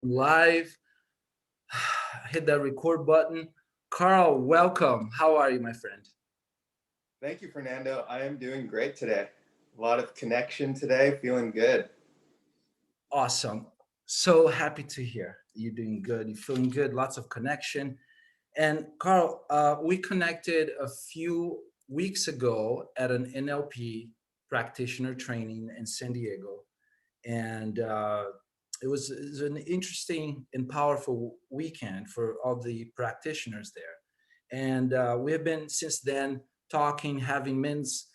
Live. Hit that record button. Karl, welcome. How are you, my friend? Thank you, Fernando. I am doing great today. A lot of connection today, feeling good. Awesome. So happy to hear you're doing good. You're feeling good. Lots of connection. And Karl, we connected a few weeks ago at an NLP practitioner training in San Diego, and it was an interesting and powerful weekend for all the practitioners there. And we have been since then talking, having men's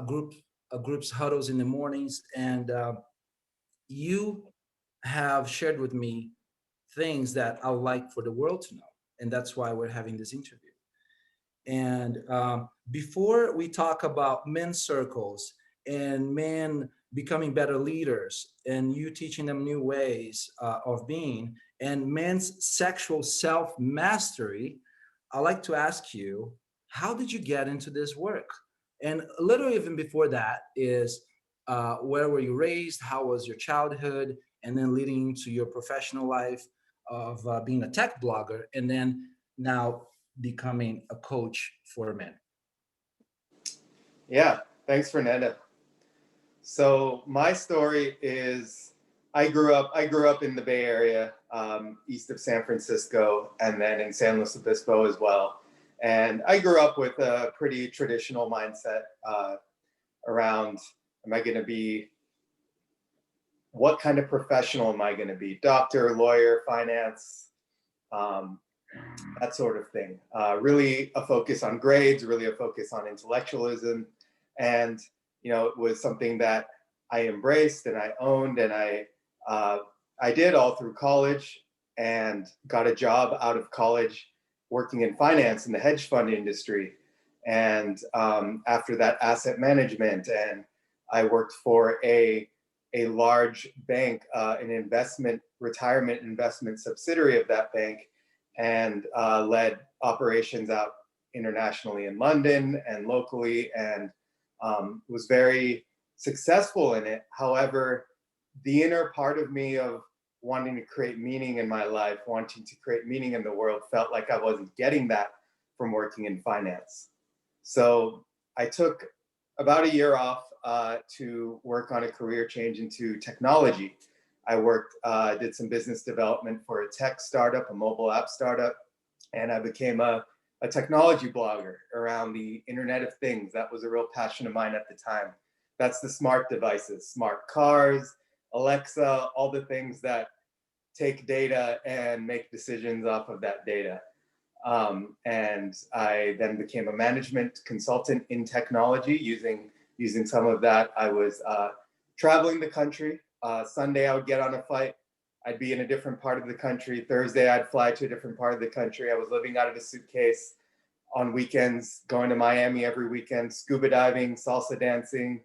group groups huddles in the mornings, and you have shared with me things that I would like for the world to know, and that's why we're having this interview. And before we talk about men's circles and men becoming better leaders and you teaching them new ways of being and men's sexual self mastery, I like to ask you, how did you get into this work? And a little even before that is where were you raised? How was your childhood? And then leading into your professional life of being a tech blogger. And then now becoming a coach for men. Yeah, thanks, Fernando. So my story is I grew up in the Bay Area, east of San Francisco, and then in San Luis Obispo as well. And I grew up with a pretty traditional mindset around: Am I going to be what kind of professional am I going to be? Doctor, lawyer, finance, um, that sort of thing. Really a focus on grades, really a focus on intellectualism. And, it was something that I embraced and I owned and uh, I did all through college and got a job out of college working in finance in the hedge fund industry. And after that, asset management. And I worked for a large bank, an investment, retirement investment subsidiary of that bank, and led operations out internationally in London and locally, and was very successful in it. However, the inner part of me of wanting to create meaning in my life, wanting to create meaning in the world, felt like I wasn't getting that from working in finance. So I took about a year off to work on a career change into technology. I did some business development for a tech startup, a mobile app startup, and I became a technology blogger around the Internet of Things. That was a real passion of mine at the time. That's the smart devices, smart cars, Alexa, all the things that take data and make decisions off of that data. And I then became a management consultant in technology using some of that. I was traveling the country. Sunday I would get on a flight. I'd be in a different part of the country. Thursday I'd fly to a different part of the country. I was living out of a suitcase on weekends, going to Miami every weekend, scuba diving, salsa dancing,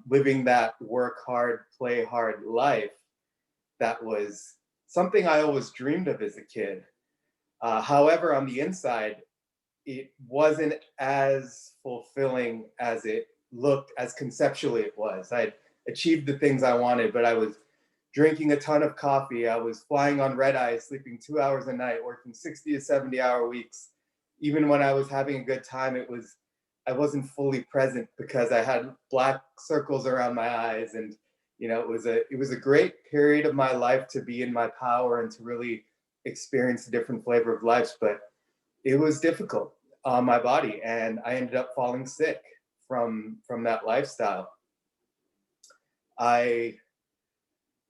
living that work hard, play hard life. That was something I always dreamed of as a kid. However, on the inside, it wasn't as fulfilling as it looked, as conceptually it was. I'd achieved the things I wanted, but I was drinking a ton of coffee. I was flying on red eye, sleeping 2 hours a night, working 60 to 70-hour weeks. Even when I was having a good time, I wasn't fully present because I had black circles around my eyes. And it was a great period of my life to be in my power and to really experience a different flavor of life, but it was difficult on my body, and I ended up falling sick from that lifestyle. I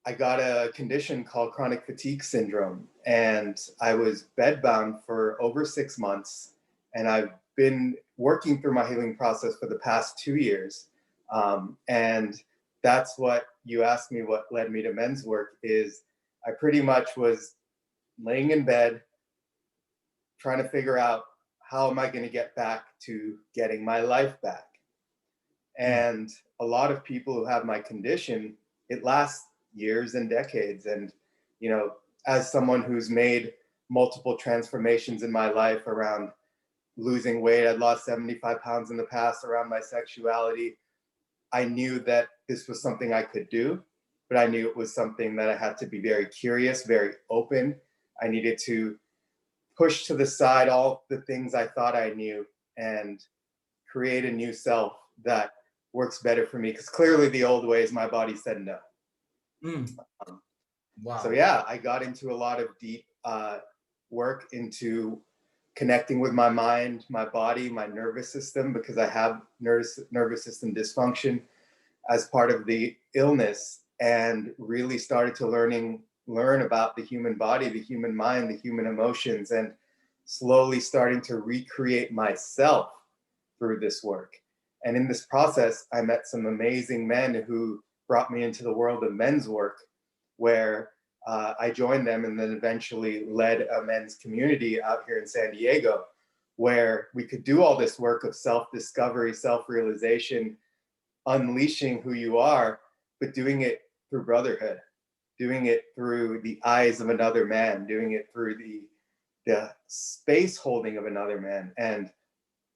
I got a condition called chronic fatigue syndrome, and I was bedbound for over 6 months. And I've been working through my healing process for the past 2 years. And that's what you asked me, what led me to men's work is I pretty much was laying in bed trying to figure out how am I going to get back to getting my life back. Mm. And a lot of people who have my condition, it lasts years and decades. And, you know, as someone who's made multiple transformations in my life around losing weight, I'd lost 75 pounds in the past, around my sexuality, I knew that this was something I could do. but I knew it was something that I had to be very curious, very open. I needed to push to the side all the things I thought I knew and create a new self that works better for me. Because clearly, the old ways, my body said no. Mm, Um, so wow. yeah, I got into a lot of deep work into connecting with my mind, my body, my nervous system, because I have nervous system dysfunction as part of the illness, and really started to learn about the human body, the human mind, the human emotions, and slowly starting to recreate myself through this work. And in this process, I met some amazing men who brought me into the world of men's work, where I joined them and then eventually led a men's community out here in San Diego, where we could do all this work of self-discovery, self-realization, unleashing who you are, but doing it through brotherhood, doing it through the eyes of another man, doing it through the space holding of another man. And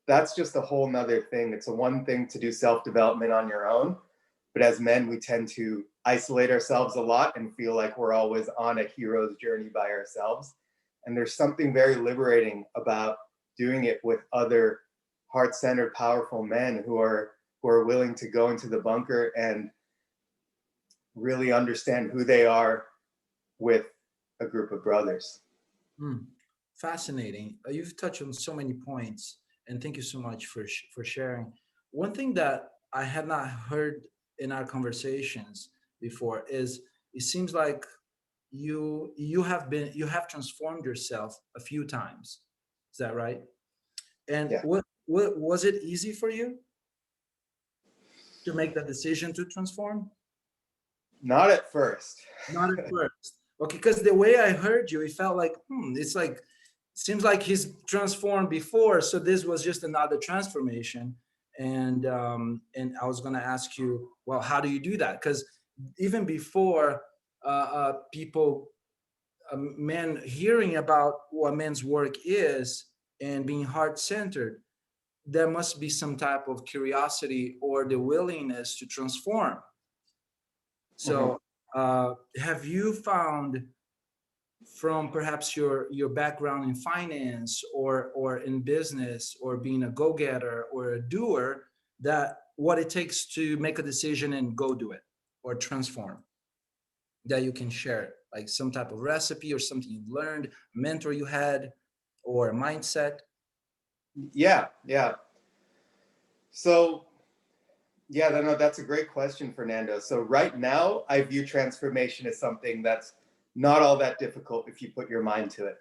that's just a whole nother thing. It's a one thing to do self-development on your own, but as men, we tend to isolate ourselves a lot and feel like we're always on a hero's journey by ourselves. And there's something very liberating about doing it with other heart-centered, powerful men who are willing to go into the bunker and really understand who they are with a group of brothers. Mm, fascinating. You've touched on so many points, and thank you so much for for sharing. One thing that I had not heard in our conversations before is it seems like you have transformed yourself a few times. Is that right? And Yeah, what was it easy for you to make the decision to transform? not at first. Not at first. Okay, because the way I heard you, it felt like, it's like, seems like he's transformed before, so this was just another transformation. And I was gonna ask you, well, how do you do that? Because even before people, men hearing about what men's work is and being heart centered, there must be some type of curiosity or the willingness to transform. Mhm. So, have you found from perhaps your background in finance or in business or being a go-getter or a doer that what it takes to make a decision and go do it or transform that you can share like some type of recipe or something you've learned, a mentor you had, or a mindset? Yeah, yeah. So yeah, no, that's a great question, Fernando. So right now, I view transformation as something that's not all that difficult if you put your mind to it.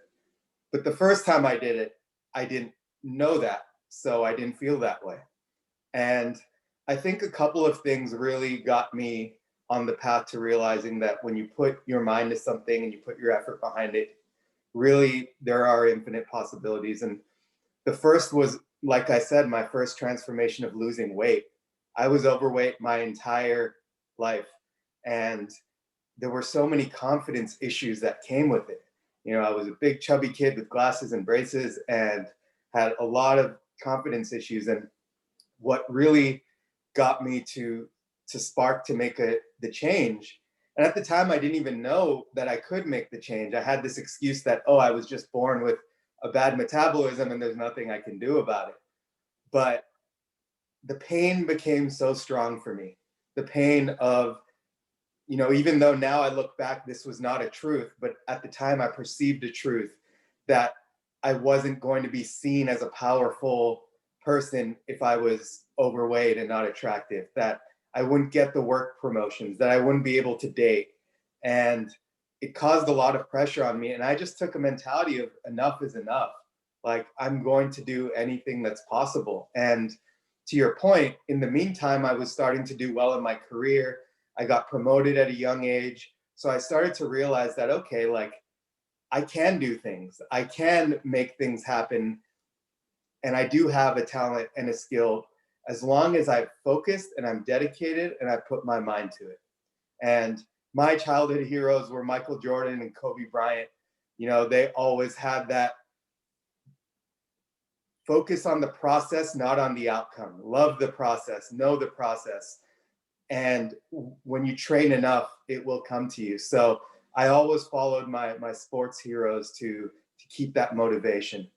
But the first time I did it, I didn't know that, so I didn't feel that way. And I think a couple of things really got me on the path to realizing that when you put your mind to something and you put your effort behind it, really there are infinite possibilities. And the first was, like I said, my first transformation of losing weight. I was overweight my entire life, and there were so many confidence issues that came with it. You know, I was a big chubby kid with glasses and braces and had a lot of confidence issues. And what really got me to spark to make the change, and at the time I didn't even know that I could make the change. I had this excuse that, oh, I was just born with a bad metabolism and there's nothing I can do about it. But the pain became so strong for me, the pain of, you know, even though now I look back, this was not a truth, but at the time I perceived a truth that I wasn't going to be seen as a powerful person if I was overweight and not attractive, that I wouldn't get the work promotions, that I wouldn't be able to date. And it caused a lot of pressure on me. And I just took a mentality of enough is enough. Like, I'm going to do anything that's possible. And to your point, in the meantime, I was starting to do well in my career. I got promoted at a young age. So I started to realize that, okay, like, I can do things, I can make things happen. And I do have a talent and a skill as long as I'm focused and I'm dedicated and I put my mind to it. And my childhood heroes were Michael Jordan and Kobe Bryant. You know, they always had that focus on the process, not on the outcome. Love the process, know the process. and when you train enough, it will come to you. So I always followed my sports heroes to keep that motivation.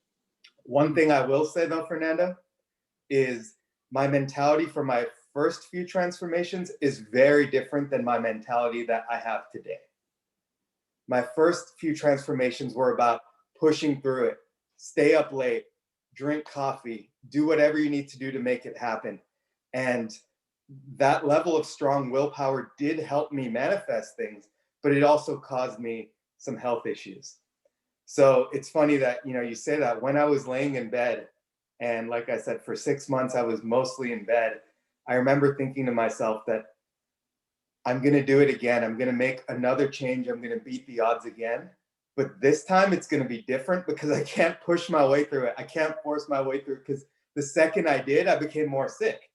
One thing I will say though, Fernando, is my mentality for my first few transformations is very different than my mentality that I have today. My first few transformations were about pushing through it, stay up late, drink coffee, do whatever you need to do to make it happen. And that level of strong willpower did help me manifest things, but it also caused me some health issues. So it's funny that, you say that. When I was laying in bed, and like I said, for 6 months I was mostly in bed, I remember thinking to myself that I'm going to do it again. I'm going to make another change. I'm going to beat the odds again. But this time it's going to be different because I can't push my way through it. I can't force my way through it, because the second I did, I became more sick.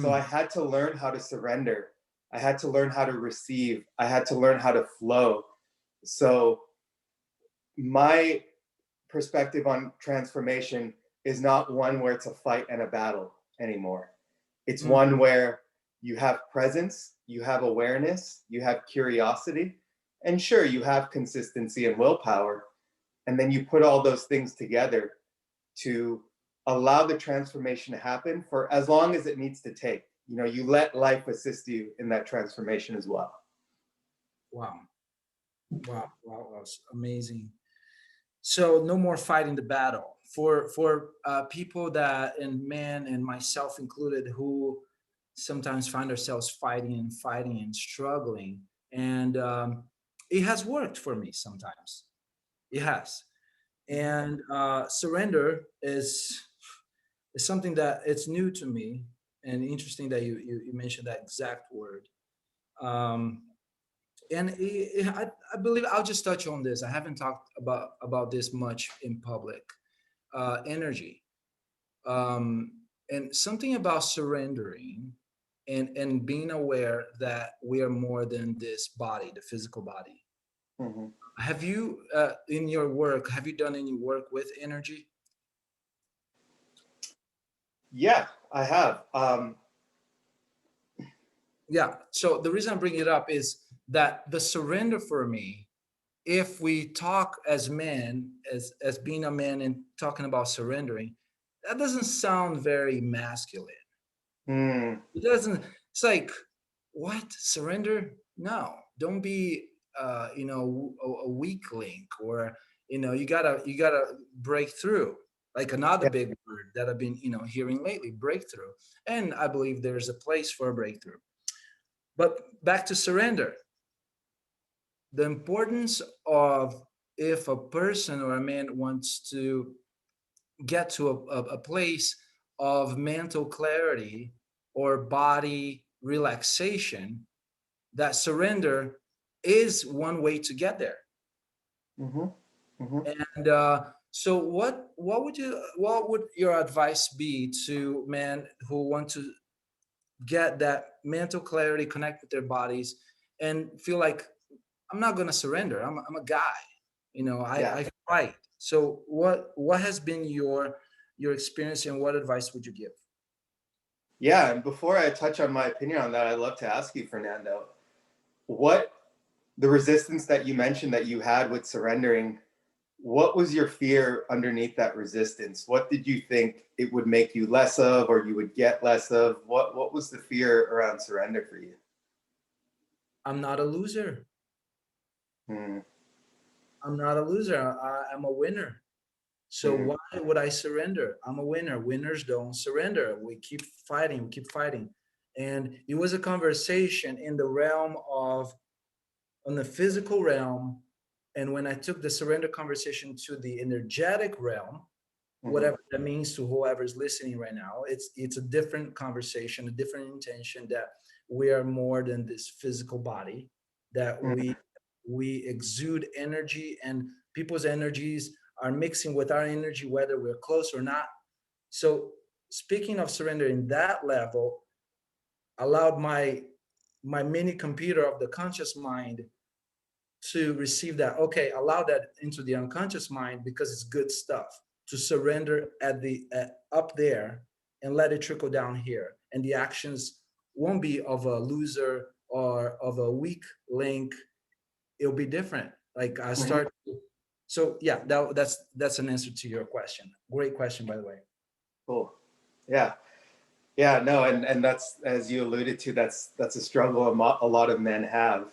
So I Mm. had to learn how to surrender. I had to learn how to receive. I had to learn how to flow. So my perspective on transformation is not one where it's a fight and a battle anymore. It's Mm. one where you have presence, you have awareness, you have curiosity, and sure, you have consistency and willpower. And then you put all those things together to allow the transformation to happen for as long as it needs to take. You let life assist you in that transformation as well. Wow. Wow. Wow. That's amazing. So no more fighting the battle for people that, and men and myself included, who sometimes find ourselves fighting and fighting and struggling. And it has worked for me sometimes. It has. And surrender is something that it's new to me, and interesting that you mentioned that exact word. Um, and I believe I'll just touch on this. I haven't talked about this much in public. Energy, and something about surrendering, and being aware that we are more than this body, the physical body. Mhm. Have you, in your work, have you done any work with energy? Yeah, I have. Yeah. So the reason I bring it up is that the surrender for me, if we talk as men, as being a man and talking about surrendering, that doesn't sound very masculine. Mm, It doesn't. It's like, what, surrender? No, don't be a weak link, or you gotta break through. Like another yeah, big word that I've been hearing lately, breakthrough. And I believe there's a place for a breakthrough. But back to surrender, the importance of, if a person or a man wants to get to a place of mental clarity or body relaxation, that surrender is one way to get there. hmm hmm And so what would your advice be to men who want to get that mental clarity, connect with their bodies, and feel like, I'm not going to surrender. I'm a guy. yeah, I fight. So what has been your experience, and what advice would you give? yeah. And before I touch on my opinion on that, I'd love to ask you, Fernando, what the resistance that you mentioned that you had with surrendering, what was your fear underneath that resistance? What did you think it would make you less of, or you would get less of? What was the fear around surrender for you? I'm not a loser. Mm, I'm not a loser. I'm a winner. So mm, why would I surrender? I'm a winner. Winners don't surrender. We keep fighting. We keep fighting. And it was a conversation in the realm of, on the physical realm. And when I took the surrender conversation to the energetic realm, mhm, whatever that means to whoever's listening right now, it's a different conversation, a different intention, that we are more than this physical body, that we mm, we exude energy, and people's energies are mixing with our energy, whether we're close or not. So speaking of surrender in that level, allowed my mini computer of the conscious mind to receive that. Okay, allow that into the unconscious mind, because it's good stuff, to surrender at the up there, and let it trickle down here, and the actions won't be of a loser or of a weak link. It'll be different. Like I Mhm. start. So yeah, that's an answer to your question. Great question, by the way. Cool. Yeah. Yeah, no, and that's, as you alluded to, that's a struggle a lot of men have,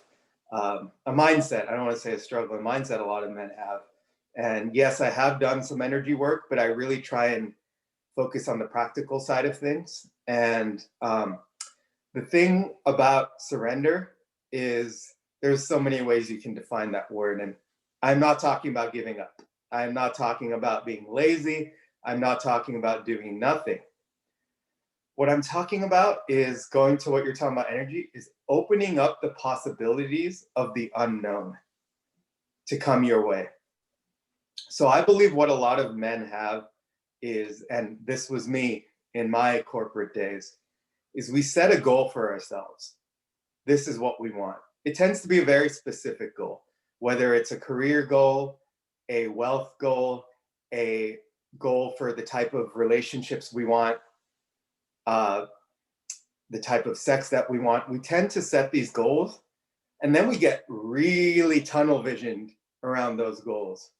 a mindset. I don't want to say a struggle, a mindset a lot of men have. And yes, I have done some energy work, but I really try and focus on the practical side of things. And the thing about surrender is there's so many ways you can define that word. And I'm not talking about giving up. I'm not talking about being lazy. I'm not talking about doing nothing. What I'm talking about is going to what you're talking about energy, is opening up the possibilities of the unknown to come your way. So I believe what a lot of men have is, and this was me in my corporate days, is we set a goal for ourselves. This is what we want. It tends to be a very specific goal, whether it's a career goal, a wealth goal, a goal for the type of relationships we want, uh, the type of sex that we want. We tend to set these goals and then we get really tunnel visioned around those goals.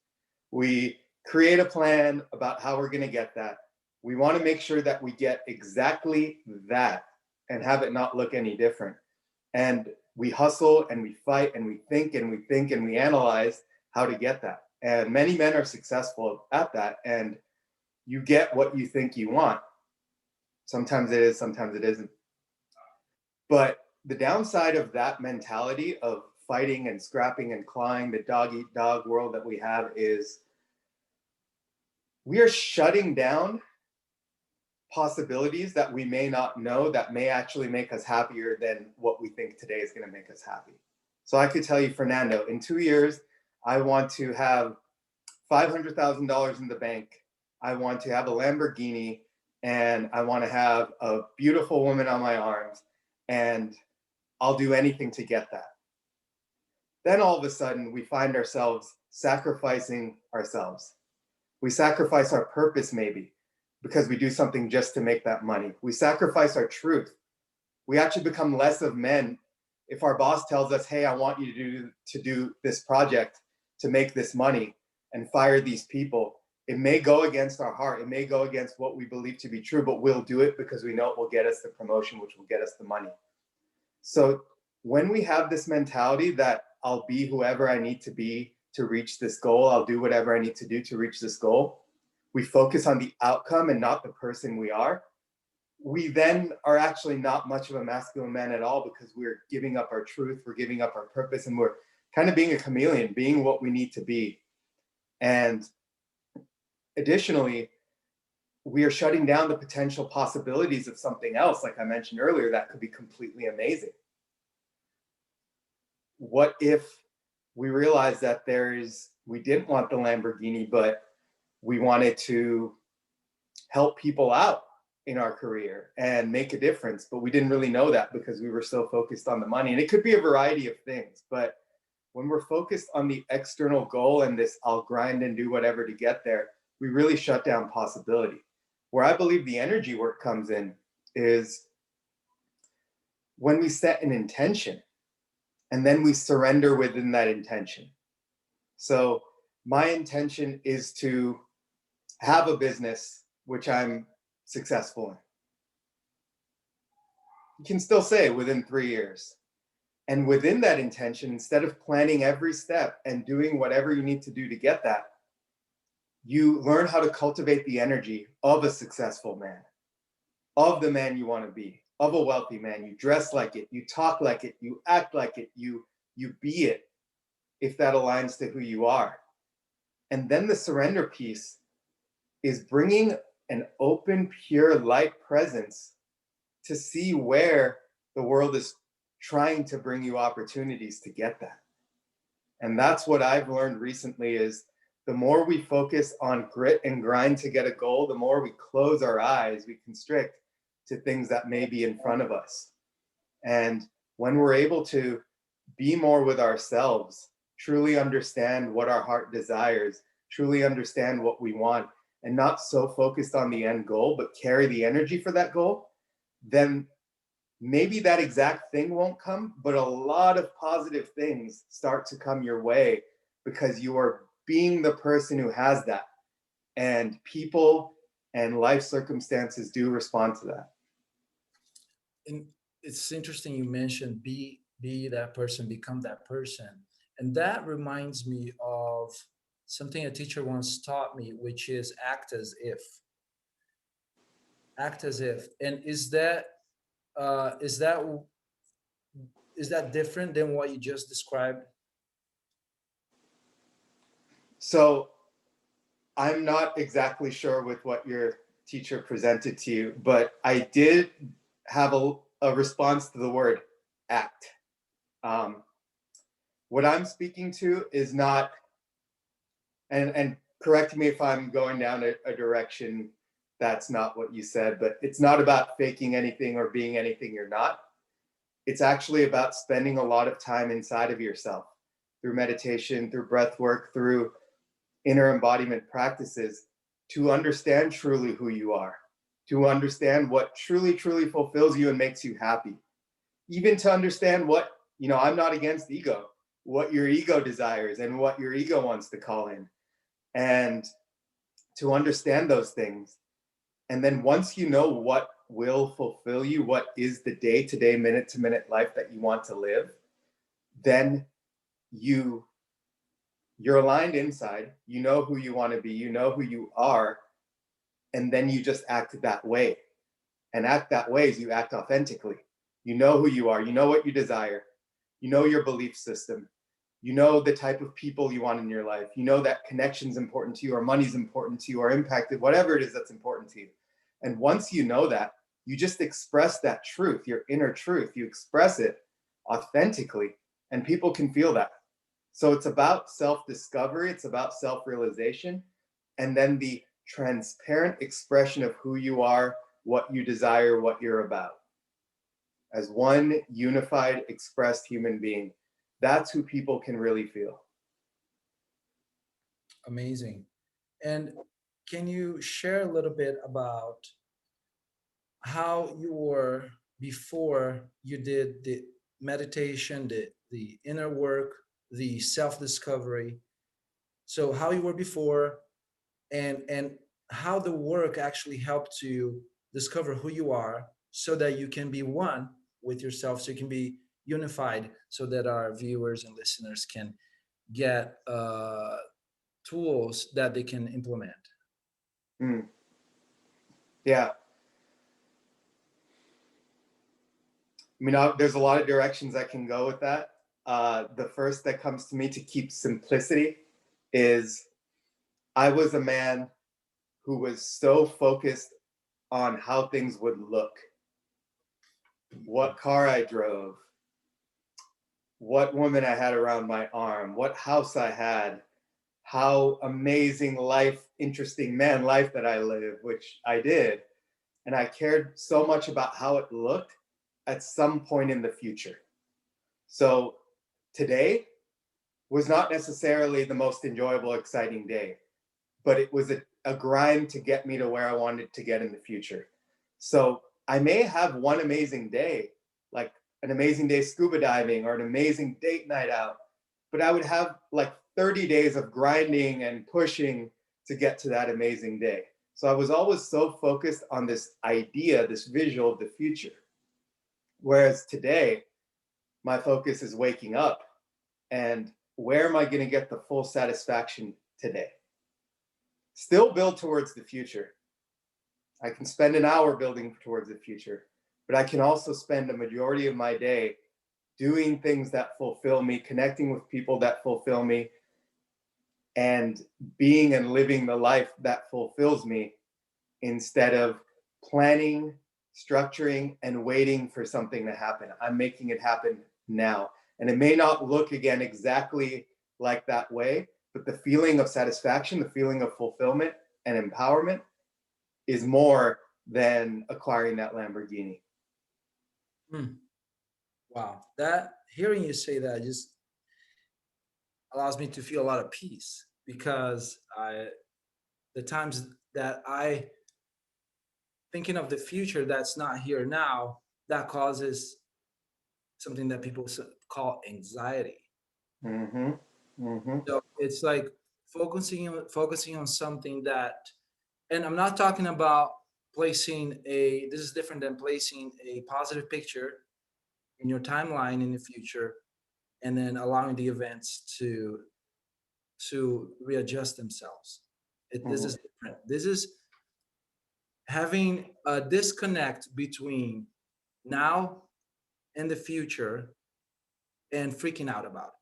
We create a plan about how we're going to get that. We want to make sure that we get exactly that and have it not look any different. And we hustle and we fight and we think and we think and we analyze how to get that. And many men are successful at that. And you get what you think you want. Sometimes it is, sometimes it isn't. But the downside of that mentality of fighting and scrapping and clawing, the dog eat dog world that we have, is we are shutting down possibilities that we may not know that may actually make us happier than what we think today is going to make us happy. So I could tell you, Fernando, in 2 years, I want to have $500,000 in the bank. I want to have a Lamborghini, and I want to have a beautiful woman on my arms, and I'll do anything to get that. Then all of a sudden, we find ourselves sacrificing ourselves. We sacrifice our purpose, maybe, because we do something just to make that money. We sacrifice our truth. We actually become less of men. If our boss tells us, hey, I want you to do this project to make this money and fire these people, it may go against our heart. It may go against what we believe to be true, but we'll do it because we know it will get us the promotion, which will get us the money. So when we have this mentality that I'll be whoever I need to be to reach this goal, I'll do whatever I need to do to reach this goal, we focus on the outcome and not the person we are. We then are actually not much of a masculine man at all, because we're giving up our truth, we're giving up our purpose, and we're kind of being a chameleon, being what we need to be. And additionally, we are shutting down the potential possibilities of something else, like I mentioned earlier, that could be completely amazing. What if we realized that we didn't want the Lamborghini, but we wanted to help people out in our career and make a difference, but we didn't really know that because we were so focused on the money. And it could be a variety of things, but when we're focused on the external goal and this, I'll grind and do whatever to get there, we really shut down possibility. Where I believe the energy work comes in is when we set an intention and then we surrender within that intention. So my intention is to have a business which I'm successful in. You can still say within 3 years. And within that intention, instead of planning every step and doing whatever you need to do to get that, you learn how to cultivate the energy of a successful man, of the man you want to be, of a wealthy man. You dress like it, you talk like it, you act like it, you be it, if that aligns to who you are. And then the surrender piece is bringing an open, pure light presence to see where the world is trying to bring you opportunities to get that. And that's what I've learned recently, is the more we focus on grit and grind to get a goal, the more we close our eyes, we constrict to things that may be in front of us. And when we're able to be more with ourselves, truly understand what our heart desires, truly understand what we want, and not so focused on the end goal, but carry the energy for that goal, then maybe that exact thing won't come, but a lot of positive things start to come your way because you are being the person who has that. And people and life circumstances do respond to that. And it's interesting you mentioned be that person, become that person. And that reminds me of something a teacher once taught me, which is act as if. And uh is that is that different than what you just described? So I'm not exactly sure with what your teacher presented to you, but I did have a response to the word act. Um, what I'm speaking to is not, and correct me if I'm going down a direction that's not what you said, but it's not about faking anything or being anything you're not. It's actually about spending a lot of time inside of yourself through meditation, through breath work, through inner embodiment practices to understand truly who you are, to understand what truly, truly fulfills you and makes you happy. Even to understand what, I'm not against ego, what your ego desires and what your ego wants to call in. And to understand those things. And then once you know what will fulfill you, what is the day to day, minute to minute life that you want to live, then you you're aligned inside, you know who you want to be, you know who you are, and then you just act that way. And act that way is you act authentically. You know who you are, you know what you desire, you know your belief system, you know the type of people you want in your life, you know that connection's important to you, or money's important to you, or impacted, whatever it is that's important to you. And once you know that, you just express that truth, your inner truth, you express it authentically, and people can feel that. So it's about self discovery, it's about self realization, and then the transparent expression of who you are, what you desire, what you're about. As one unified, expressed human being, that's who people can really feel. Amazing. And can you share a little bit about how you were before you did the meditation, the inner work, the self discovery? So how you were before, and how the work actually helped you discover who you are, so that you can be one with yourself, so you can be unified, so that our viewers and listeners can get tools that they can implement. Mm, yeah. I mean, there's a lot of directions I can go with that. The first that comes to me to keep simplicity is I was a man who was so focused on how things would look, what car I drove, what woman I had around my arm, what house I had, how amazing life, interesting man life that I live, which I did. And I cared so much about how it looked at some point in the future. So today was not necessarily the most enjoyable, exciting day, but it was a grind to get me to where I wanted to get in the future. So I may have one amazing day, like an amazing day scuba diving or an amazing date night out, but I would have like 30 days of grinding and pushing to get to that amazing day. So I was always so focused on this idea, this visual of the future. Whereas today, my focus is waking up and where am I going to get the full satisfaction today? Still build towards the future. I can spend an hour building towards the future, but I can also spend a majority of my day doing things that fulfill me, connecting with people that fulfill me, and being and living the life that fulfills me instead of planning, structuring, and waiting for something to happen. I'm making it happen now. And it may not look again exactly like that way, but the feeling of satisfaction, the feeling of fulfillment and empowerment is more than acquiring that Lamborghini. Hmm. Wow, that hearing you say that just allows me to feel a lot of peace, because the times that I thinking of the future that's not here now, that causes something that people call anxiety. Mm-hmm. Mm-hmm. So it's like focusing on something that, and I'm not talking about placing a, this is different than placing a positive picture in your timeline in the future and then allowing the events to readjust themselves. This Mm-hmm. is different. This is having a disconnect between now and the future and freaking out about it.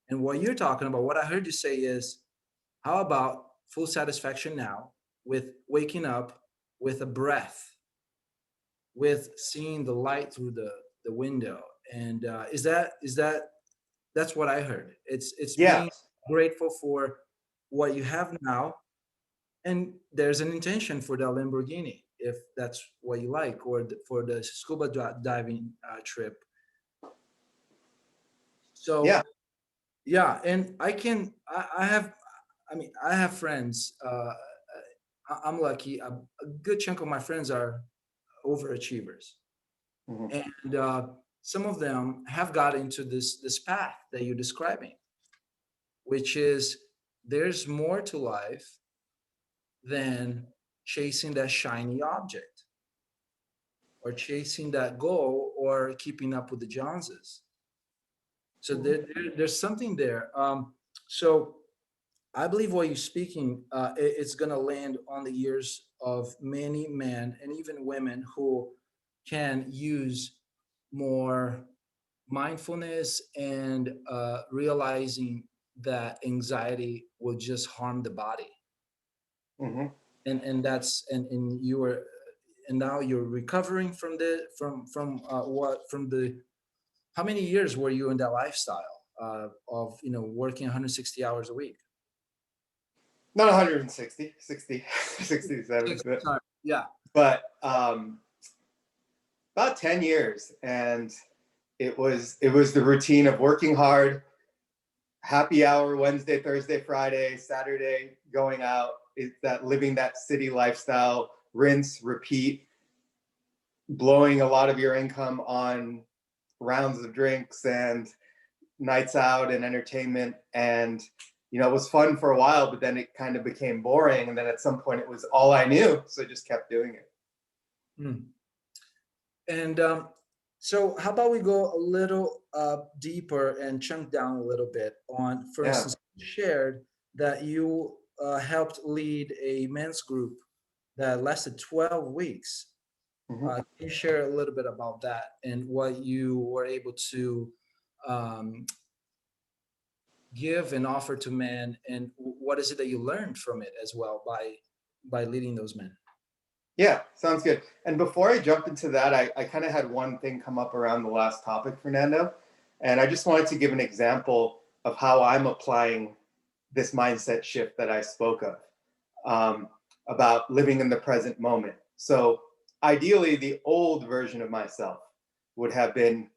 And what you're talking about, what I heard you say is, how about full satisfaction now with waking up with a breath, with seeing the light through the window? And is that that's what I heard. It's Yeah. being grateful for what you have now, and there's an intention for the Lamborghini if that's what you like, or for the scuba diving trip. Yeah. So yeah, and I have, I mean, I have friends. I'm lucky. A good chunk of my friends are overachievers, Mm-hmm. and some of them have got into this path that you're describing, which is there's more to life than chasing that shiny object or chasing that goal or keeping up with the Joneses. So there's something there. So I believe what you're speaking, it's going to land on the ears of many men and even women who can use more mindfulness and realizing that anxiety will just harm the body. Mm-hmm. And that's and you were, and now you're recovering from the what from the, how many years were you in that lifestyle of working 160 hours a week? Not 160, 60, 67, Sorry. Yeah. but about 10 years. And it was the routine of working hard, happy hour Wednesday, Thursday, Friday, Saturday, going out. It's that living that city lifestyle, rinse, repeat, blowing a lot of your income on rounds of drinks and nights out and entertainment. And it was fun for a while, but then it kind of became boring. And then at some point it was all I knew. So I just kept doing it. Mm. And so, how about we go a little deeper and chunk down a little bit on, for Yeah. instance, you shared that you helped lead a men's group that lasted 12 weeks. Mm-hmm. Can you share a little bit about that and what you were able to um, give and offer to men, and what is it that you learned from it as well by leading those men? Yeah, sounds good. And before I jump into that, I kind of had one thing come up around the last topic, Fernando. And I just wanted to give an example of how I'm applying this mindset shift that I spoke of, um, about living in the present moment. So, ideally, the old version of myself would have been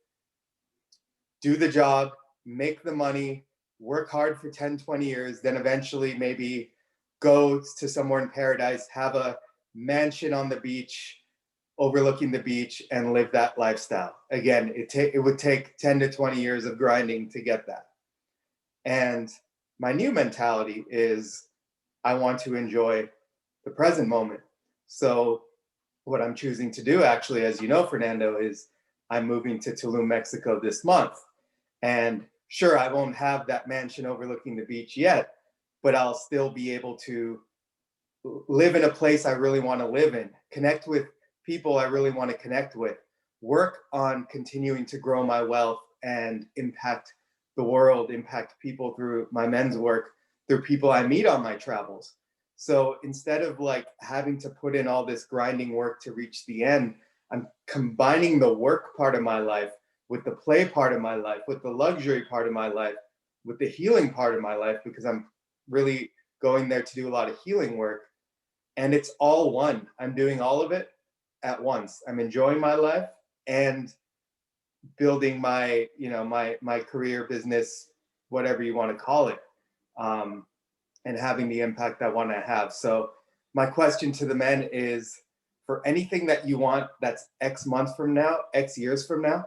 do the job, make the money, work hard for 10, 20 years, then eventually maybe go to somewhere in paradise, have a mansion on the beach, overlooking the beach, and live that lifestyle. Again, it would take 10 to 20 years of grinding to get that. And my new mentality is I want to enjoy the present moment. So what I'm choosing to do, actually, as you know, Fernando, is I'm moving to Tulum, Mexico this month. And sure, I won't have that mansion overlooking the beach yet, but I'll still be able to live in a place I really want to live in, connect with people I really want to connect with, work on continuing to grow my wealth and impact the world, impact people through my men's work, through people I meet on my travels. So instead of like having to put in all this grinding work to reach the end, I'm combining the work part of my life with the play part of my life, with the luxury part of my life, with the healing part of my life, because I'm really going there to do a lot of healing work. And it's all one. I'm doing all of it at once. I'm enjoying my life and building my, my career, business, whatever you want to call it, um, and having the impact I want to have. So my question to the men is, for anything that you want that's X months from now, X years from now,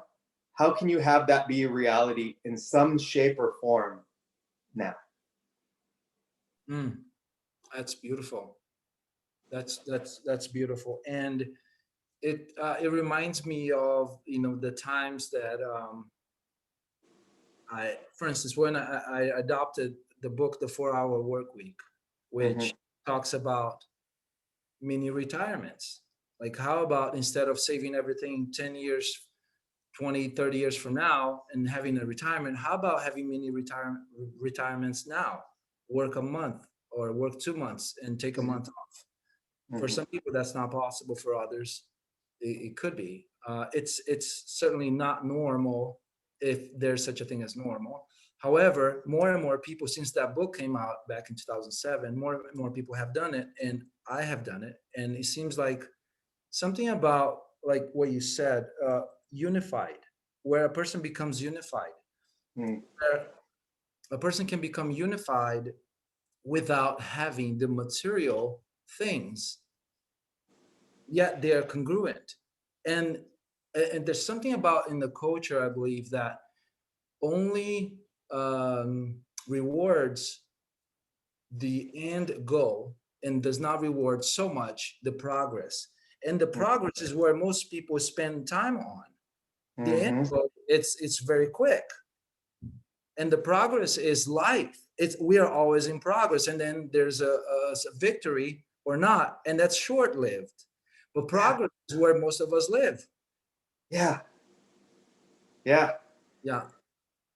how can you have that be a reality in some shape or form now? Mm, that's beautiful. That's beautiful, and it reminds me of, you know, the times that for instance, when I adopted the book, The 4 Hour Work Week, which Mm-hmm. talks about mini retirements. Like, how about instead of saving everything 10 years, 20, 30 years from now and having a retirement, how about having mini retirements now? Work a month or work 2 months and take a Mm-hmm. month off. For Mm-hmm. some people, that's not possible. For others, it could be. It's certainly not normal, if there's such a thing as normal. However, more and more people, since that book came out back in 2007, more and more people have done it, and I have done it, and it seems like something about, like what you said, unified, where a person becomes unified, Mm-hmm. where a person can become unified without having the material things, yet they are congruent. and and there's something about in the culture, I believe, that only rewards the end goal and does not reward so much the progress, and the progress is where most people spend time on. The end Mm-hmm. goal, it's very quick, and the progress is life. It's, we are always in progress, and then there's a victory or not, and that's short lived. But Yeah. progress is where most of us live. Yeah. Yeah. Yeah.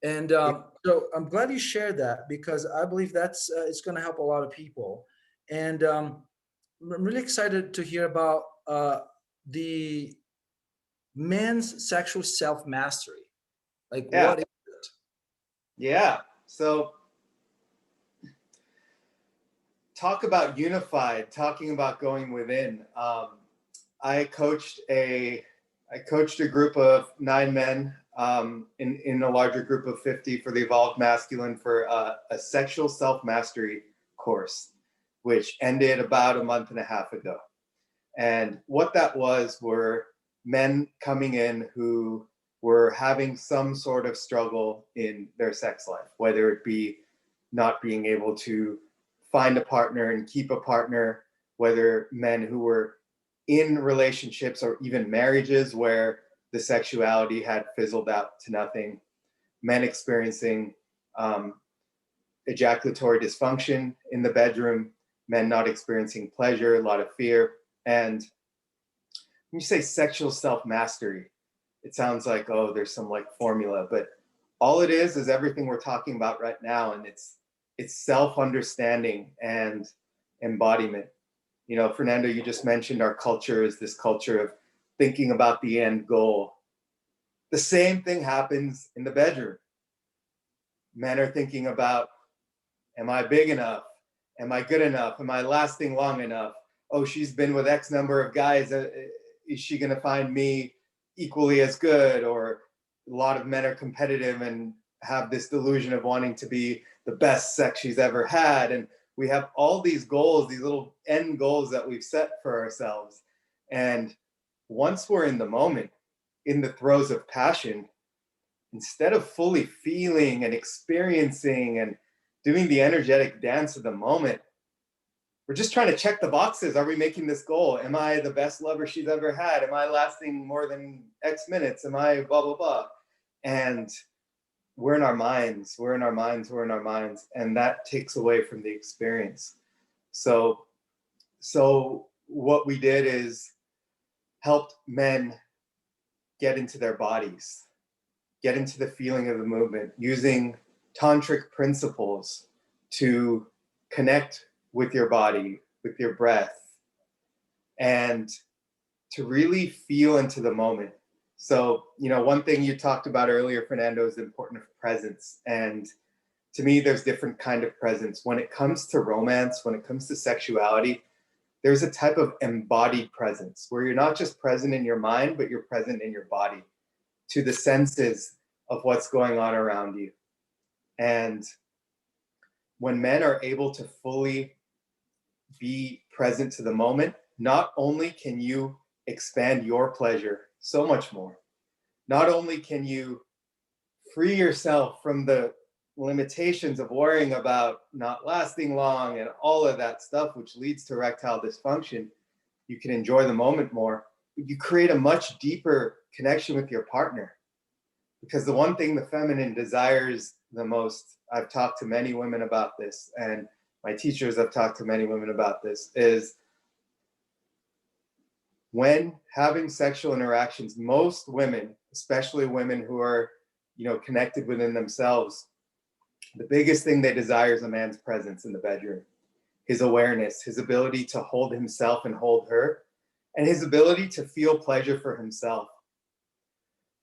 And Yeah. so I'm glad you shared that, because I believe that's it's going to help a lot of people. And I'm really excited to hear about the men's sexual self mastery. Like, Yeah. what is it? Yeah. So talk about unified, talking about going within. I coached a I coached a group of 9 men in a larger group of 50 for the Evolved Masculine for a sexual self mastery course, which ended about a month and a half ago. And what that was were men coming in who were having some sort of struggle in their sex life, whether it be not being able to find a partner and keep a partner, whether men who were in relationships or even marriages where the sexuality had fizzled out to nothing, men experiencing um, ejaculatory dysfunction in the bedroom, men not experiencing pleasure, a lot of fear. And when you say sexual self mastery, it sounds like, oh, there's some like formula, but all it is everything we're talking about right now, and it's self understanding and embodiment. You know, Fernando, you just mentioned our culture is this culture of thinking about the end goal. The same thing happens in the bedroom. Men are thinking about, am I big enough? Am I good enough? Am I lasting long enough? Oh, she's been with X number of guys. Is she going to find me equally as good? Or a lot of men are competitive and have this delusion of wanting to be the best sex she's ever had. And we have all these goals, these little end goals that we've set for ourselves. And once we're in the moment, in the throes of passion, instead of fully feeling and experiencing and doing the energetic dance of the moment, we're just trying to check the boxes. Are we making this goal? Am I the best lover she's ever had? Am I lasting more than X minutes? Am I blah, blah, blah? And we're in our minds, we're in our minds, we're in our minds. And that takes away from the experience. So, so what we did is helped men get into their bodies, get into the feeling of the movement using tantric principles to connect with your body, with your breath, and to really feel into the moment. So, you know, one thing you talked about earlier, Fernando, is the importance of presence. And to me, there's different kind of presence. When it comes to romance, when it comes to sexuality, there's a type of embodied presence where you're not just present in your mind, but you're present in your body to the senses of what's going on around you. And when men are able to fully be present to the moment, not only can you expand your pleasure so much more, not only can you free yourself from the limitations of worrying about not lasting long and all of that stuff, which leads to erectile dysfunction, you can enjoy the moment more. But you create a much deeper connection with your partner. Because the one thing the feminine desires the most, I've talked to many women about this, and my teachers have talked to many women about this, is when having sexual interactions, most women, especially women who are, connected within themselves, the biggest thing they desire is a man's presence in the bedroom, his awareness, his ability to hold himself and hold her, and his ability to feel pleasure for himself.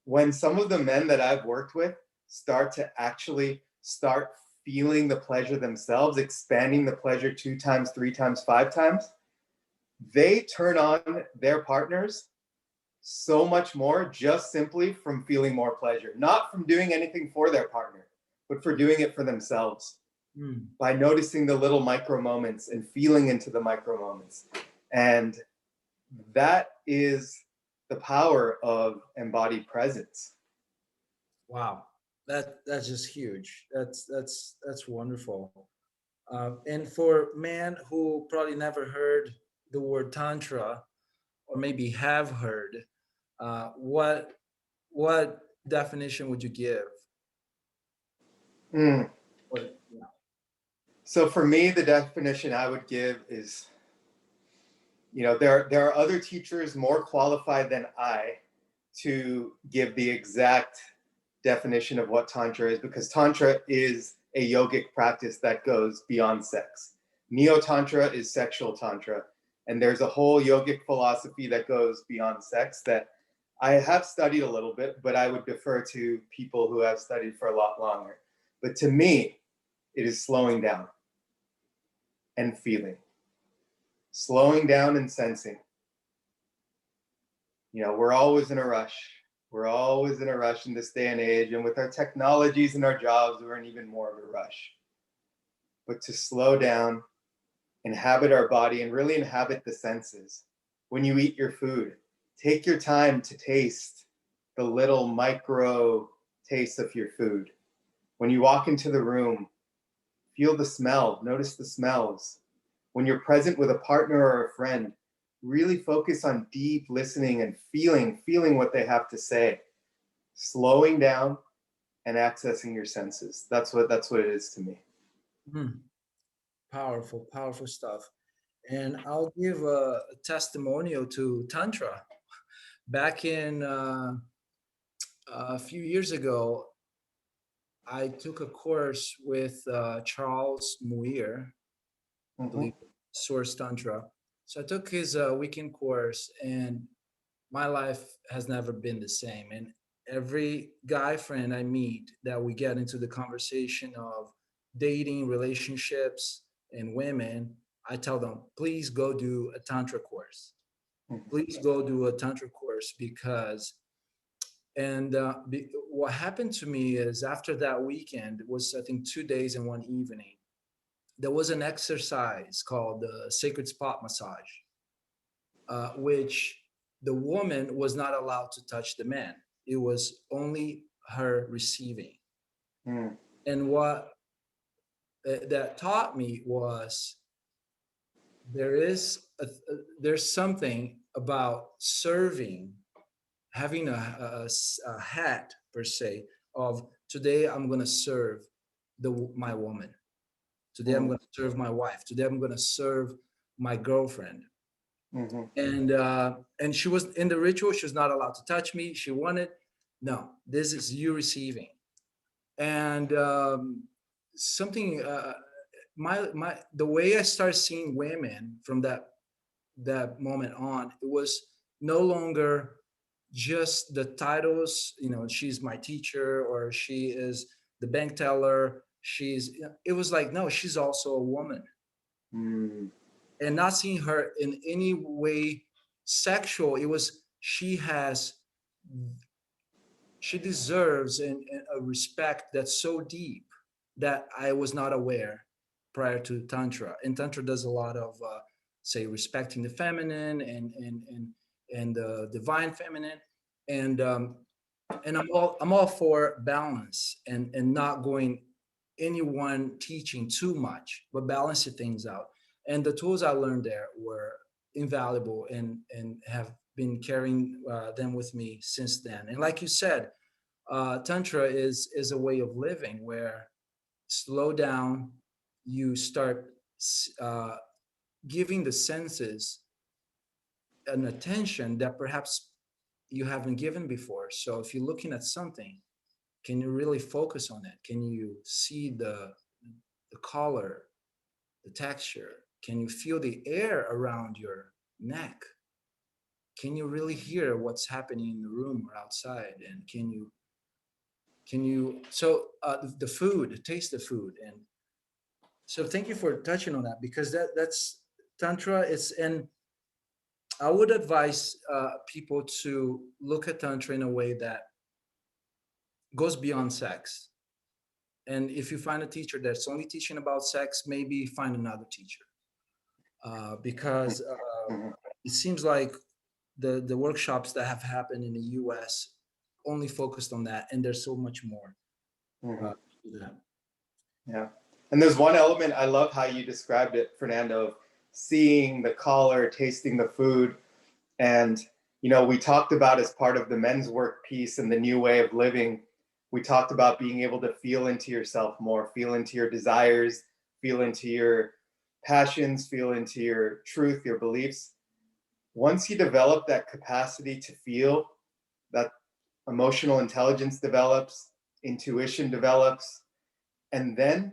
When some of the men that I've worked with start to actually start feeling the pleasure themselves, expanding the pleasure 2 times, 3 times, 5 times, they turn on their partners so much more just simply from feeling more pleasure, not from doing anything for their partner, but for doing it for themselves, by noticing the little micro moments and feeling into the micro moments. And that is the power of embodied presence. Wow, that's just huge. That's wonderful. And for men who probably never heard the word tantra, or maybe have heard, what definition would you give? Mm. What, yeah. So for me, the definition I would give is, there are other teachers more qualified than I to give the exact definition of what tantra is, because tantra is a yogic practice that goes beyond sex. Neo tantra is sexual tantra, and there's a whole yogic philosophy that goes beyond sex that I have studied a little bit, but I would defer to people who have studied for a lot longer. But to me, it is slowing down and feeling, slowing down and sensing. We're always in a rush. We're always in a rush in this day and age. And with our technologies and our jobs, we're in even more of a rush. But to slow down, inhabit our body, and really inhabit the senses. When you eat your food, take your time to taste the little micro taste of your food. When you walk into the room, feel the smell, notice the smells. When you're present with a partner or a friend, really focus on deep listening and feeling what they have to say, slowing down and accessing your senses. That's what it is to me. Hmm. Powerful, powerful stuff. And I'll give a testimonial to tantra. Back in a few years ago, I took a course with Charles Muir, I Mm-hmm. believe, Source Tantra. So I took his weekend course, and my life has never been the same. And every guy friend I meet that we get into the conversation of dating, relationships, and women, I tell them, please go do a Tantra course. Please go do a Tantra course because, and what happened to me is after that weekend, it was, I think, 2 days and one evening, there was an exercise called the sacred spot massage, which the woman was not allowed to touch the man. It was only her receiving. Mm. And what that taught me was there is there's something about serving, having a hat per se of today I'm going to serve my woman. Today I'm Mm. going to serve my wife. Today I'm going to serve my girlfriend. Mm-hmm. And she was in the ritual. She was not allowed to touch me. She wanted, no, this is you receiving. And something my the way I started seeing women from that moment on, it was no longer just the titles. She's my teacher, or she is the bank teller. It was like, no, she's also a woman. Mm. And not seeing her in any way sexual. It was she deserves a respect that's so deep that I was not aware prior to tantra. And tantra does a lot of say respecting the feminine and the divine feminine, and I'm all for balance and not going anyone teaching too much, but balancing things out. And the tools I learned there were invaluable and have been carrying them with me since then. And like you said, tantra is a way of living where slow down, you start uh, giving the senses an attention that perhaps you haven't given before. So if you're looking at something, can you really focus on it? Can you see the color, the texture? Can you feel the air around your neck? Can you really hear what's happening in the room or outside? And can you so the food, taste the food. And so thank you for touching on that, because that's tantra. It's and I would advise people to look at tantra in a way that goes beyond sex. And if you find a teacher that's only teaching about sex, maybe find another teacher, because Mhm. it seems like the workshops that have happened in the U.S. only focused on that, and there's so much more Mhm. to that. Yeah. And there's one element I love how you described it, Fernando, of seeing the color, tasting the food. And, we talked about as part of the men's work piece and the new way of living, we talked about being able to feel into yourself more, feel into your desires, feel into your passions, feel into your truth, your beliefs. Once you develop that capacity to feel, that emotional intelligence develops, intuition develops, and then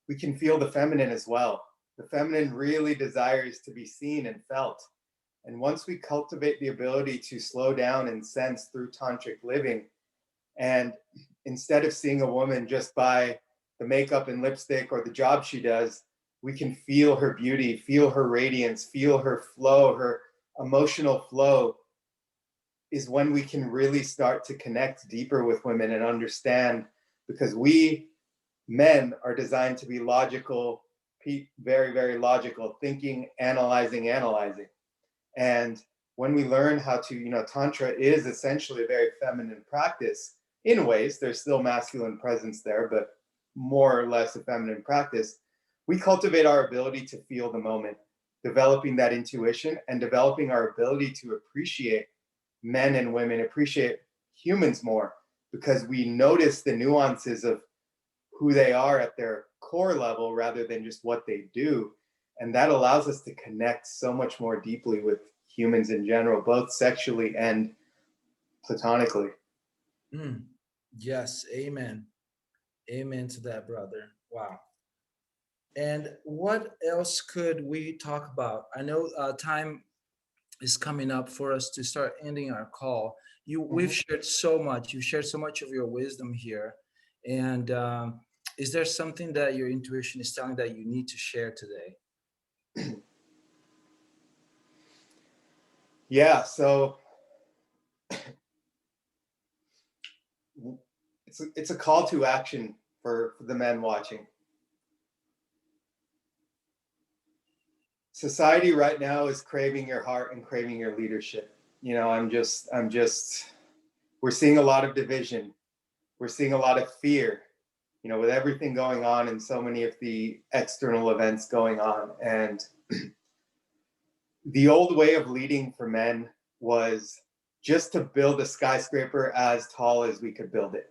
we can feel the feminine as well. The feminine really desires to be seen and felt. And once we cultivate the ability to slow down and sense through tantric living, and instead of seeing a woman just by the makeup and lipstick or the job she does, we can feel her beauty, feel her radiance, feel her flow, her emotional flow, is when we can really start to connect deeper with women and understand, because we men are designed to be logical, very, very logical, thinking, analyzing. And when we learn how to, Tantra is essentially a very feminine practice in ways, there's still masculine presence there, but more or less a feminine practice. We cultivate our ability to feel the moment, developing that intuition and developing our ability to appreciate men and women, appreciate humans more, because we notice the nuances of who they are at their core level rather than just what they do. And that allows us to connect so much more deeply with humans in general, both sexually and platonically. Mm. Yes, amen. Amen to that, brother. Wow. And what else could we talk about? I know time is coming up for us to start ending our call. We've Mhm. shared so much. You shared so much of your wisdom here. And is there something that your intuition is telling that you need to share today? Yeah, so it's a call to action for the men watching. Society right now is craving your heart and craving your leadership. I'm just we're seeing a lot of division. We're seeing a lot of fear, with everything going on and so many of the external events going on. And the old way of leading for men was just to build a skyscraper as tall as we could build it.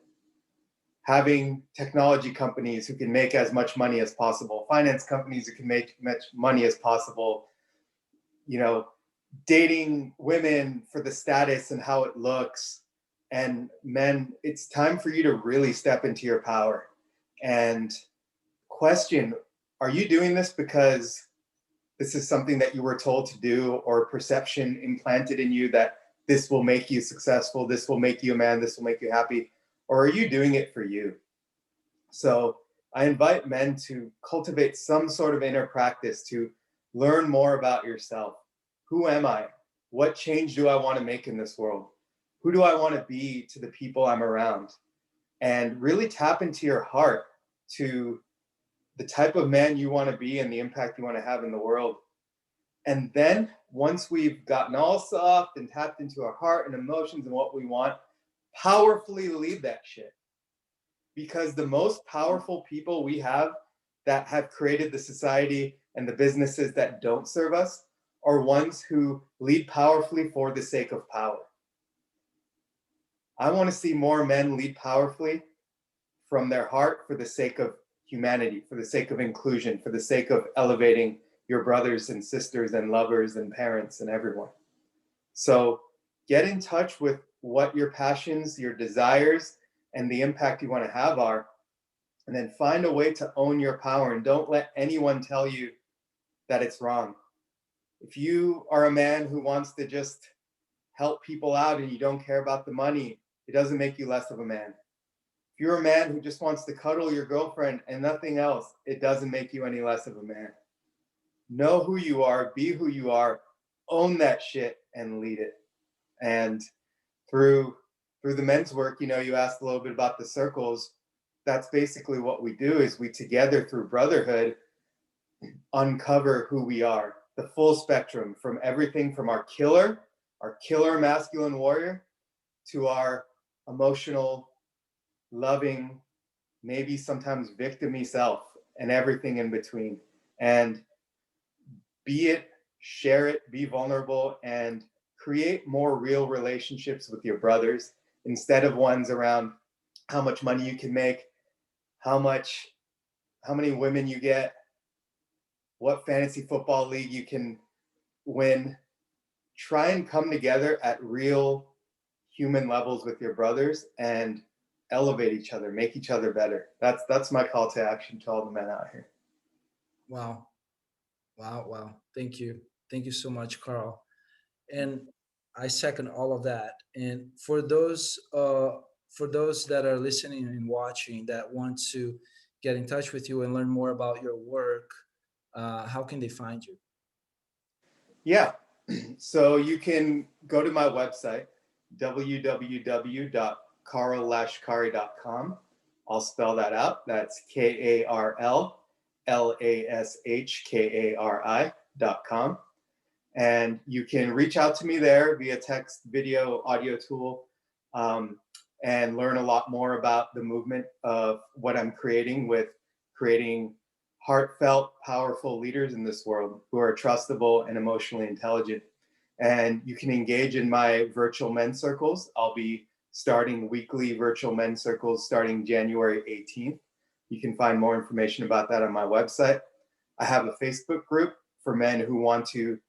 Having technology companies who can make as much money as possible, finance companies who can make much money as possible, you know, dating women for the status and how it looks. And men, it's time for you to really step into your power and question, are you doing this because this is something that you were told to do, or perception implanted in you that this will make you successful, this will make you a man, this will make you happy, or are you doing it for you? So I invite men to cultivate some sort of inner practice to learn more about yourself. Who am I? What change do I want to make in this world? Who do I want to be to the people I'm around? And really tap into your heart to the type of man you want to be and the impact you want to have in the world. And then once we've gotten all soft and tapped into our heart and emotions and what we want, powerfully lead that shit. Because the most powerful people we have that have created the society and the businesses that don't serve us are ones who lead powerfully for the sake of power. I want to see more men lead powerfully from their heart for the sake of humanity, for the sake of inclusion, for the sake of elevating your brothers and sisters and lovers and parents and everyone. So get in touch with what your passions, your desires, and the impact you want to have are, and then find a way to own your power, and don't let anyone tell you that it's wrong. If you are a man who wants to just help people out and you don't care about the money, it doesn't make you less of a man. If you're a man who just wants to cuddle your girlfriend and nothing else, it doesn't make you any less of a man. Know who you are, be who you are, own that shit and lead it. And through the men's work, you know, you asked a little bit about the circles. That's basically what we do, is we together through brotherhood uncover who we are, the full spectrum, from everything from our killer masculine warrior, to our emotional, loving, maybe sometimes victim-y self, and everything in between. And be it, share it, be vulnerable, and create more real relationships with your brothers, instead of ones around how much money you can make, how many women you get, what fantasy football league you can win. Try and come together at real human levels with your brothers and elevate each other, make each other better. That's my call to action to all the men out here. Wow. Wow. Wow. Thank you. Thank you so much, Carl. And I second all of that. And for those that are listening and watching that want to get in touch with you and learn more about your work, how can they find you? Yeah. So you can go to my website, www.karllashkari.com. I'll spell that out. That's KarLashkari.com. And you can reach out to me there via text, video, audio tool, and learn a lot more about the movement of what I'm creating, with creating heartfelt, powerful leaders in this world who are trustable and emotionally intelligent. And you can engage in my virtual men's circles. I'll be starting weekly virtual men's circles starting January 18th. You can find more information about that on my website. I have a Facebook group for men who want to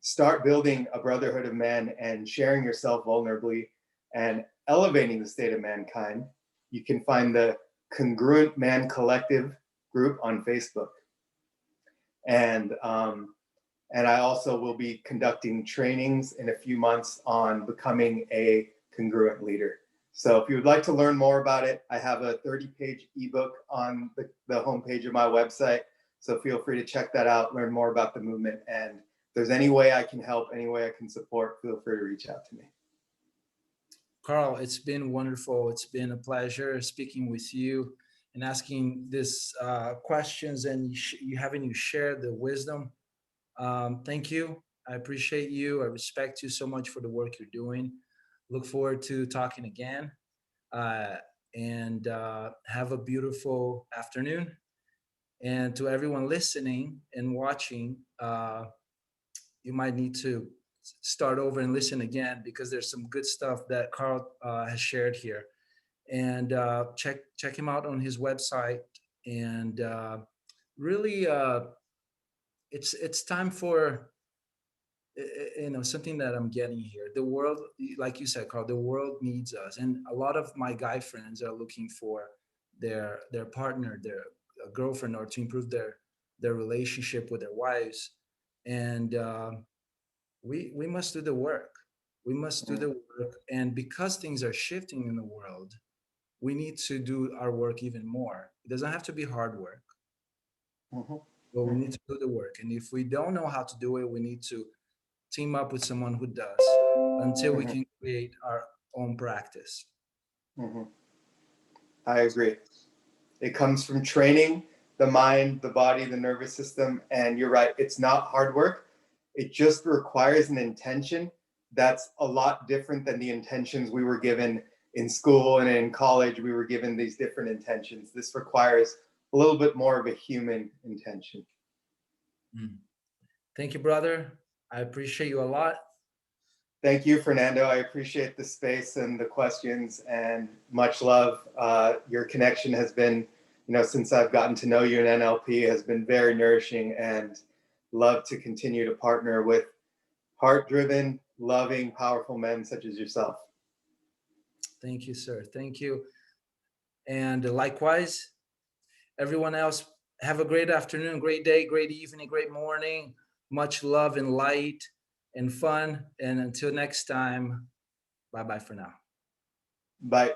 start building a brotherhood of men and sharing yourself vulnerably and elevating the state of mankind. You can find the Congruent Man Collective group on Facebook. And I also will be conducting trainings in a few months on becoming a congruent leader. So if you would like to learn more about it, I have a 30-page ebook on the homepage of my website. So feel free to check that out, learn more about the movement. And if there's any way I can help, any way I can support, feel free to reach out to me. Carl, it's been wonderful. It's been a pleasure speaking with you and asking these questions, and you having you share the wisdom. Thank you. I appreciate you. I respect you so much for the work you're doing. Look forward to talking again. Uh, and have a beautiful afternoon. And to everyone listening and watching, you might need to start over and listen again, because there's some good stuff that Carl has shared here. And check him out on his website. And really, it's time for something that I'm getting here. The world, like you said, Carl, the world needs us, and a lot of my guy friends are looking for their partner, their girlfriend, or to improve their relationship with their wives. And we must do the work. We must do the work. And because things are shifting in the world, we need to do our work even more. It doesn't have to be hard work, Mm-hmm. but we Mm-hmm. need to do the work. And if we don't know how to do it, we need to team up with someone who does, until we Mm-hmm. can create our own practice. Mm-hmm. I agree. It comes from training the mind, the body, the nervous system. And you're right, it's not hard work. It just requires an intention that's a lot different than the intentions we were given in school and in college. We were given these different intentions. This requires a little bit more of a human intention. Mm. Thank you, brother. I appreciate you a lot. Thank you, Fernando. I appreciate the space and the questions, and much love. Your connection has been, since I've gotten to know you in NLP, has been very nourishing, and love to continue to partner with heart-driven, loving, powerful men such as yourself. Thank you, sir. Thank you. And likewise, everyone else, have a great afternoon, great day, great evening, great morning. Much love and light and fun. And until next time, bye-bye for now. Bye.